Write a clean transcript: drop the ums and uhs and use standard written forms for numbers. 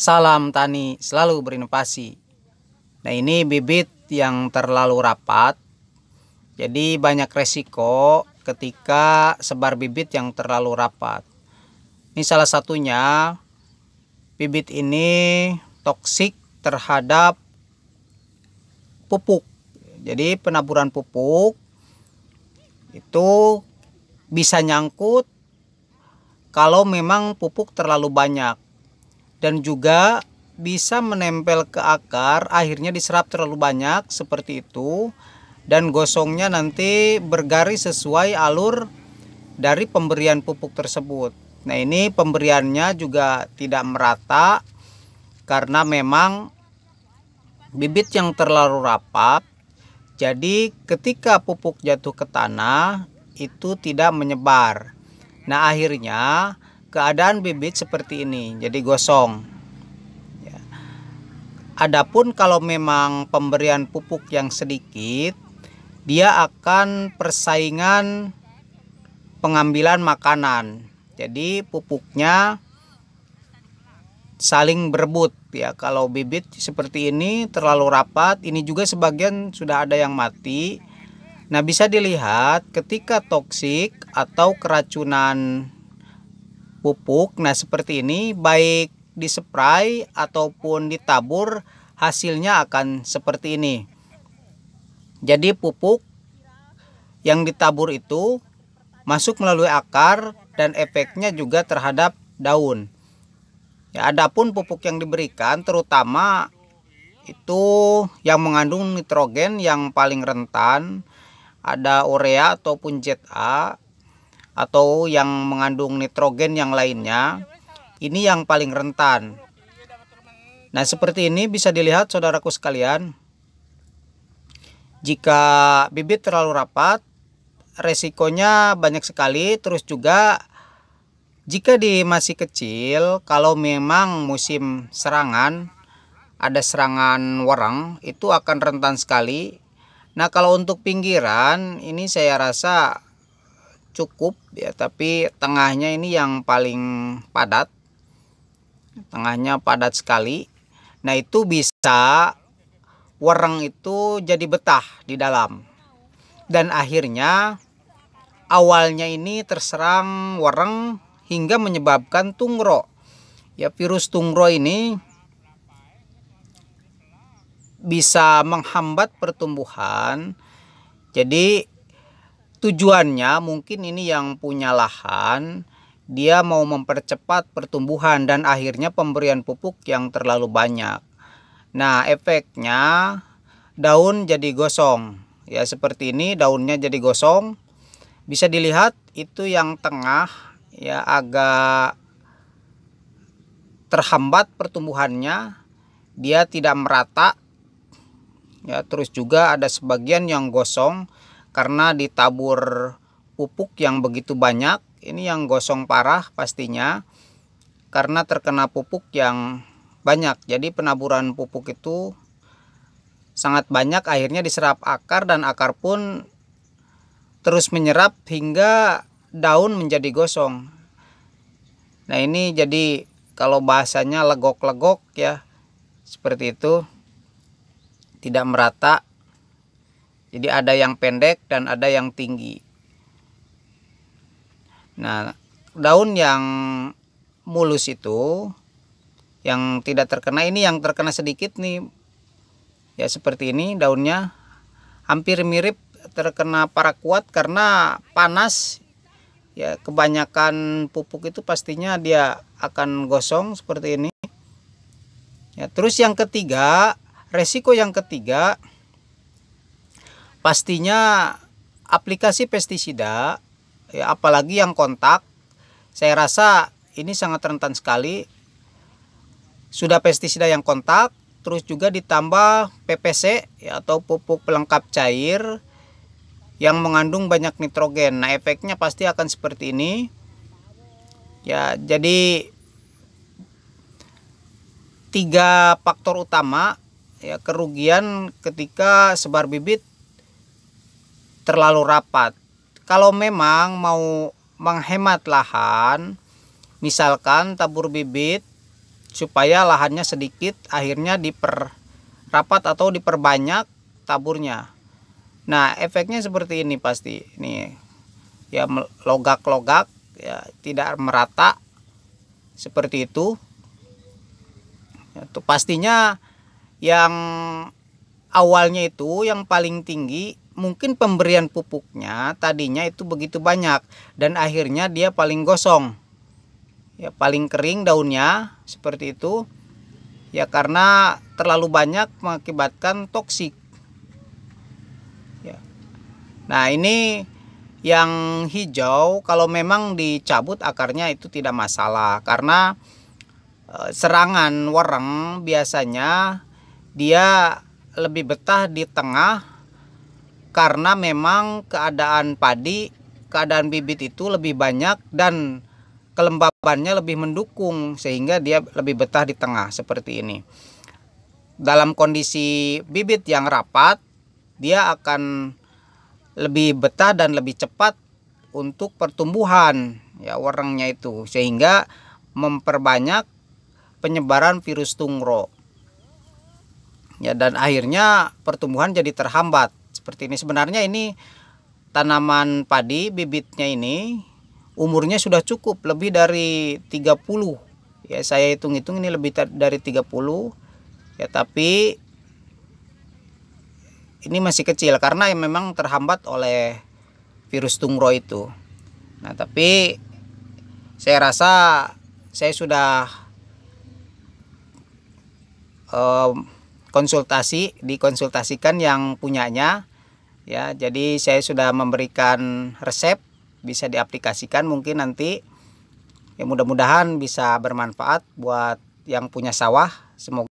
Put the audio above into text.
Salam tani selalu berinovasi. Nah, ini bibit yang terlalu rapat. Jadi banyak resiko ketika sebar bibit yang terlalu rapat. Ini salah satunya, bibit ini toksik terhadap pupuk. Jadi penaburan pupuk itu bisa nyangkut kalau memang pupuk terlalu banyak. Dan juga bisa menempel ke akar, akhirnya diserap terlalu banyak seperti itu, dan gosongnya nanti bergaris sesuai alur dari pemberian pupuk tersebut. Nah, ini pemberiannya juga tidak merata karena memang bibit yang terlalu rapat. Jadi ketika pupuk jatuh ke tanah itu tidak menyebar. Nah, akhirnya keadaan bibit seperti ini, jadi gosong. Adapun kalau memang pemberian pupuk yang sedikit, dia akan persaingan pengambilan makanan. Jadi pupuknya saling berebut ya. Kalau bibit seperti ini terlalu rapat, ini juga sebagian sudah ada yang mati. Nah, bisa dilihat ketika toksik atau keracunan pupuk, nah seperti ini, baik dispray ataupun ditabur, hasilnya akan seperti ini. Jadi pupuk yang ditabur itu masuk melalui akar dan efeknya juga terhadap daun. Ya, adapun pupuk yang diberikan terutama itu yang mengandung nitrogen yang paling rentan, ada urea ataupun ZA, atau yang mengandung nitrogen yang lainnya, ini yang paling rentan. Nah, seperti ini bisa dilihat saudaraku sekalian, jika bibit terlalu rapat resikonya banyak sekali. Terus juga jika di masih kecil, kalau memang musim serangan, ada serangan warang, itu akan rentan sekali. Nah, kalau untuk pinggiran ini saya rasa cukup ya, tapi tengahnya ini yang paling padat, tengahnya padat sekali. Nah, itu bisa wereng itu jadi betah di dalam, dan akhirnya awalnya ini terserang wereng hingga menyebabkan tungro ya. Virus tungro ini bisa menghambat pertumbuhan. Jadi tujuannya mungkin ini yang punya lahan, dia mau mempercepat pertumbuhan dan akhirnya pemberian pupuk yang terlalu banyak. Nah, efeknya daun jadi gosong. Ya, seperti ini daunnya jadi gosong. Bisa dilihat itu yang tengah ya agak terhambat pertumbuhannya, dia tidak merata. Ya, terus juga ada sebagian yang gosong karena ditabur pupuk yang begitu banyak. Ini yang gosong parah pastinya karena terkena pupuk yang banyak. Jadi penaburan pupuk itu sangat banyak, akhirnya diserap akar dan akar pun terus menyerap hingga daun menjadi gosong. Nah, ini jadi kalau bahasanya legok-legok ya, seperti itu, tidak merata. Jadi ada yang pendek dan ada yang tinggi. Nah, daun yang mulus itu yang tidak terkena, ini yang terkena sedikit nih ya, seperti ini daunnya hampir mirip terkena paraquat karena panas ya. Kebanyakan pupuk itu pastinya dia akan gosong seperti ini ya. Terus yang ketiga, resiko yang ketiga pastinya aplikasi pestisida ya, apalagi yang kontak. Saya rasa ini sangat rentan sekali. Sudah pestisida yang kontak, terus juga ditambah PPC ya, atau pupuk pelengkap cair yang mengandung banyak nitrogen. Nah, efeknya pasti akan seperti ini ya. Jadi 3 faktor utama ya kerugian ketika sebar bibit terlalu rapat. Kalau memang mau menghemat lahan, misalkan tabur bibit supaya lahannya sedikit, akhirnya diperrapat atau diperbanyak taburnya. Nah, efeknya seperti ini pasti. Nih, ya logak-logak, ya tidak merata seperti itu. Itu pastinya yang awalnya itu yang paling tinggi, mungkin pemberian pupuknya tadinya itu begitu banyak dan akhirnya dia paling gosong. Ya, paling kering daunnya seperti itu. Ya, karena terlalu banyak mengakibatkan toksik. Ya. Nah, ini yang hijau kalau memang dicabut akarnya itu tidak masalah, karena serangan wereng biasanya dia lebih betah di tengah, karena memang keadaan padi, keadaan bibit itu lebih banyak dan kelembabannya lebih mendukung, sehingga dia lebih betah di tengah seperti ini. Dalam kondisi bibit yang rapat, dia akan lebih betah dan lebih cepat untuk pertumbuhan ya werengnya itu, sehingga memperbanyak penyebaran virus tungro. Ya, dan akhirnya pertumbuhan jadi terhambat seperti ini. Sebenarnya ini tanaman padi bibitnya ini umurnya sudah cukup lebih dari 30. Ya, saya hitung-hitung ini lebih dari 30. Ya, tapi ini masih kecil karena memang terhambat oleh virus tungro itu. Nah, tapi saya rasa saya sudah dikonsultasikan yang punyanya. Ya, jadi saya sudah memberikan resep, bisa diaplikasikan mungkin nanti. Ya, mudah-mudahan bisa bermanfaat buat yang punya sawah. Semoga